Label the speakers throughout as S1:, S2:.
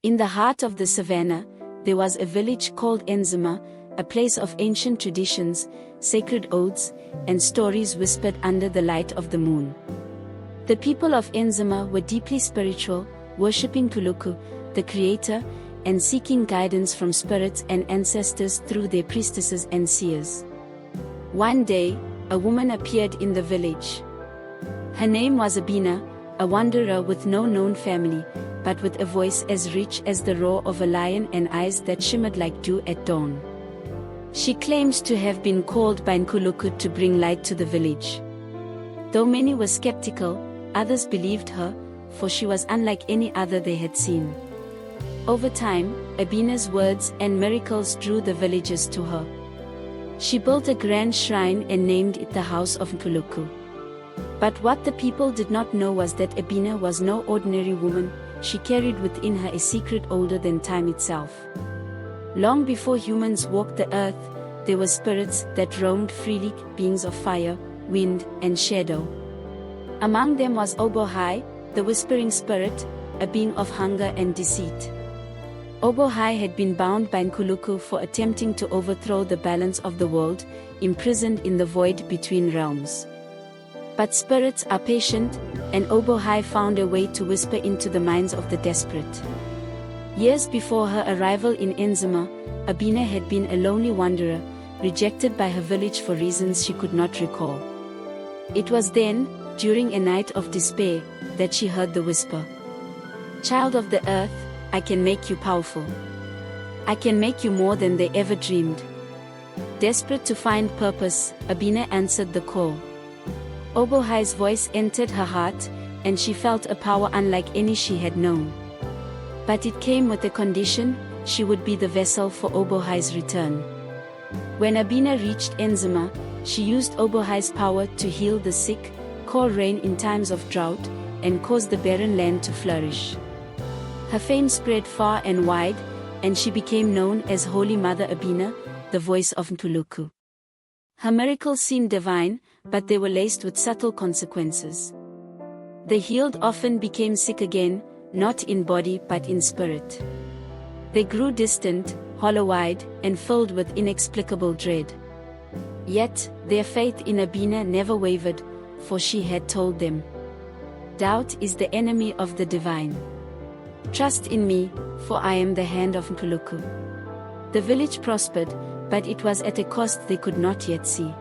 S1: In the heart of the savannah, there was a village called Enzama, a place of ancient traditions, sacred oaths, and stories whispered under the light of the moon. The people of Enzama were deeply spiritual, worshipping Nkuluku, the creator, and seeking guidance from spirits and ancestors through their priestesses and seers. One day, a woman appeared in the village. Her name was Abena, a wanderer with no known family, but with a voice as rich as the roar of a lion and eyes that shimmered like dew at dawn. She claimed to have been called by Nkuluku to bring light to the village. Though many were skeptical, others believed her, for she was unlike any other they had seen. Over time, Abena's words and miracles drew the villagers to her. She built a grand shrine and named it the House of Nkuluku. But what the people did not know was that Abena was no ordinary woman. She carried within her a secret older than time itself. Long before humans walked the earth, there were spirits that roamed freely, beings of fire, wind, and shadow. Among them was Obohai, the whispering spirit, a being of hunger and deceit. Obohai had been bound by Nkuluku for attempting to overthrow the balance of the world, imprisoned in the void between realms. But spirits are patient, and Obohai found a way to whisper into the minds of the desperate. Years before her arrival in Enzama, Abena had been a lonely wanderer, rejected by her village for reasons she could not recall. It was then, during a night of despair, that she heard the whisper. "Child of the earth, I can make you powerful. I can make you more than they ever dreamed." Desperate to find purpose, Abena answered the call. Obohai's voice entered her heart, and she felt a power unlike any she had known. But it came with a condition: she would be the vessel for Obohai's return. When Abena reached Enzama, she used Obohai's power to heal the sick, call rain in times of drought, and cause the barren land to flourish. Her fame spread far and wide, and she became known as Holy Mother Abena, the voice of Nkuluku. Her miracles seemed divine, but they were laced with subtle consequences. The healed often became sick again, not in body but in spirit. They grew distant, hollow-eyed, and filled with inexplicable dread. Yet, their faith in Abena never wavered, for she had told them, "Doubt is the enemy of the divine. Trust in me, for I am the hand of Nkuluku." The village prospered, but it was at a cost they could not yet see.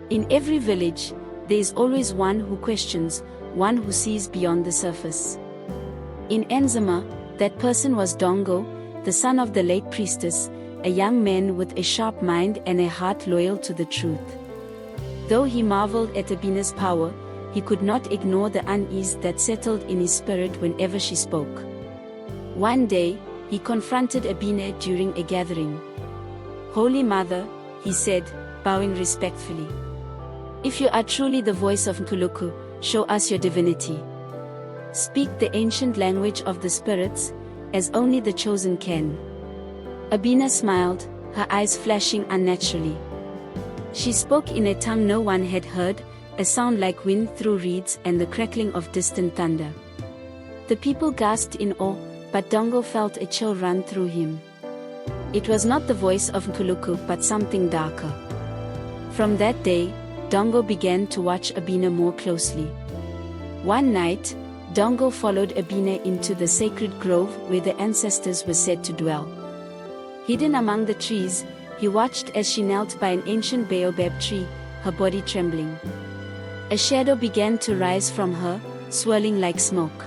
S1: In every village, there is always one who questions, one who sees beyond the surface. In Enzama, that person was Dongo, the son of the late priestess, a young man with a sharp mind and a heart loyal to the truth. Though he marveled at Abena's power, he could not ignore the unease that settled in his spirit whenever she spoke. One day, he confronted Abena during a gathering. "Holy Mother," he said, bowing respectfully, "if you are truly the voice of Nkuluku, show us your divinity. Speak the ancient language of the spirits, as only the chosen can." Abena smiled, her eyes flashing unnaturally. She spoke in a tongue no one had heard, a sound like wind through reeds and the crackling of distant thunder. The people gasped in awe, but Dongo felt a chill run through him. It was not the voice of Nkuluku but something darker. From that day, Dongo began to watch Abena more closely. One night, Dongo followed Abena into the sacred grove where the ancestors were said to dwell. Hidden among the trees, he watched as she knelt by an ancient baobab tree, her body trembling. A shadow began to rise from her, swirling like smoke.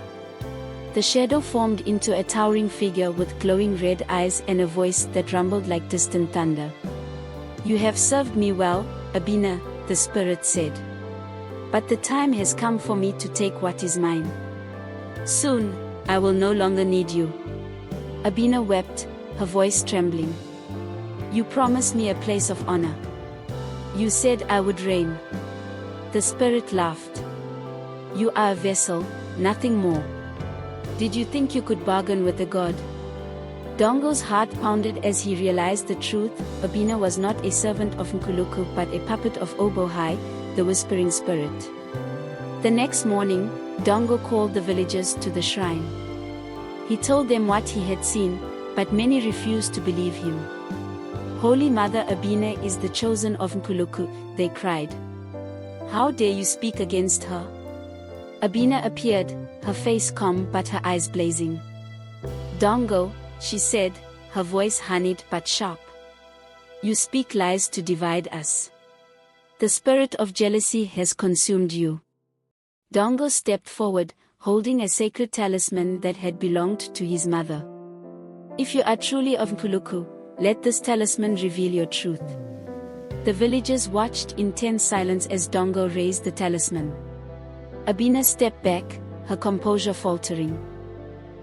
S1: The shadow formed into a towering figure with glowing red eyes and a voice that rumbled like distant thunder. "You have served me well, Abena," the spirit said. "But the time has come for me to take what is mine. Soon, I will no longer need you." Abena wept, her voice trembling. "You promised me a place of honor. You said I would reign." The spirit laughed. "You are a vessel, nothing more. Did you think you could bargain with a god?" Dongo's heart pounded as he realized the truth. Abena was not a servant of Nkuluku but a puppet of Obohai, the whispering spirit. The next morning, Dongo called the villagers to the shrine. He told them what he had seen, but many refused to believe him. "Holy Mother Abena is the chosen of Nkuluku," they cried. "How dare you speak against her?" Abena appeared, her face calm but her eyes blazing. "Dongo," she said, her voice honeyed but sharp. "You speak lies to divide us. The spirit of jealousy has consumed you." Dongo stepped forward, holding a sacred talisman that had belonged to his mother. "If you are truly of Nkuluku, let this talisman reveal your truth." The villagers watched in tense silence as Dongo raised the talisman. Abena stepped back, her composure faltering.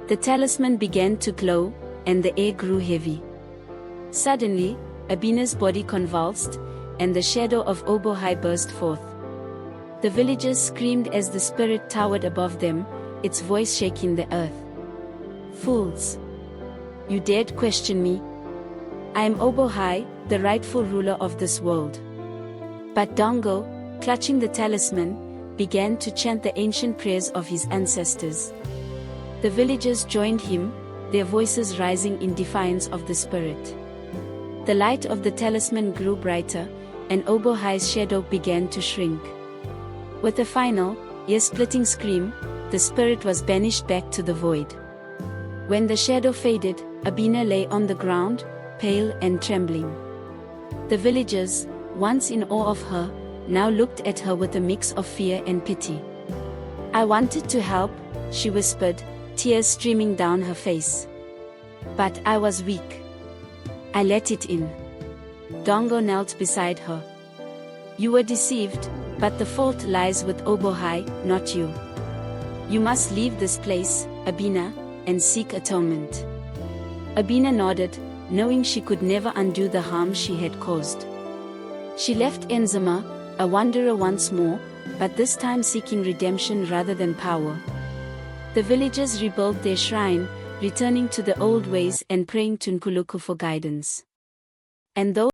S1: The talisman began to glow, and the air grew heavy. Suddenly, Abena's body convulsed, and the shadow of Obohai burst forth. The villagers screamed as the spirit towered above them, its voice shaking the earth. "Fools! You dared question me? I am Obohai, the rightful ruler of this world." But Dongo, clutching the talisman, began to chant the ancient prayers of his ancestors. The villagers joined him, their voices rising in defiance of the spirit. The light of the talisman grew brighter, and Obohai's shadow began to shrink. With a final, ear-splitting scream, the spirit was banished back to the void. When the shadow faded, Abena lay on the ground, pale and trembling. The villagers, once in awe of her, now looked at her with a mix of fear and pity. "I wanted to help," she whispered, tears streaming down her face. "But I was weak. I let it in." Dongo knelt beside her. "You were deceived, but the fault lies with Obohai, not you. You must leave this place, Abena, and seek atonement." Abena nodded, knowing she could never undo the harm she had caused. She left Enzama, a wanderer once more, but this time seeking redemption rather than power. The villagers rebuilt their shrine, returning to the old ways and praying to Nkuluku for guidance. And though